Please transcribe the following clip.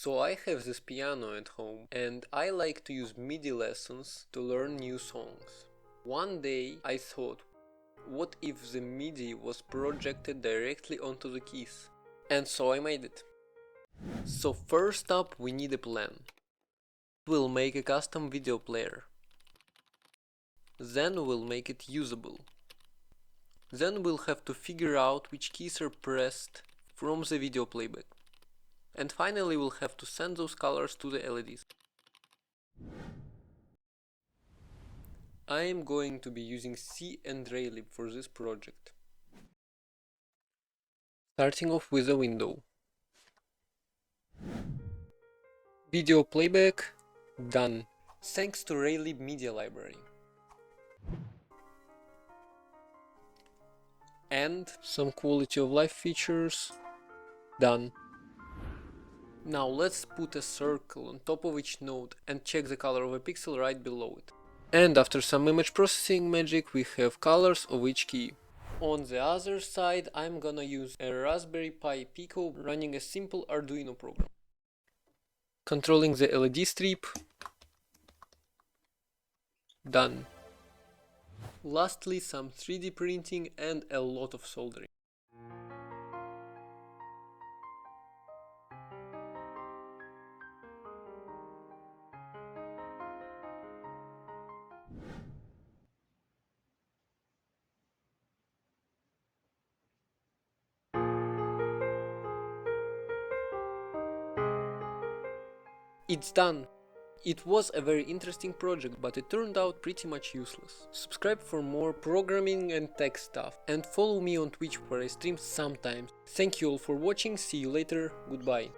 So I have this piano at home and I like to use MIDI lessons to learn new songs. One day I thought, what if the MIDI was projected directly onto the keys? And so I made it. So first up we need a plan. We'll make a custom video player. Then we'll make it usable. Then we'll have to figure out which keys are pressed from the video playback. And finally we'll have to send those colors to the LEDs. I am going to be using C and Raylib for this project. Starting off with a window. Video playback done, thanks to Raylib Media Library. And some quality of life features done. Now let's put a circle on top of each node and check the color of a pixel right below it. And after some image processing magic we have colors of each key. On the other side I'm gonna use a Raspberry Pi Pico running a simple Arduino program. Controlling the LED strip. Done. Lastly, some 3D printing and a lot of soldering. It's done! It was a very interesting project, but it turned out pretty much useless. Subscribe for more programming and tech stuff, and follow me on Twitch where I stream sometimes. Thank you all for watching, see you later, goodbye.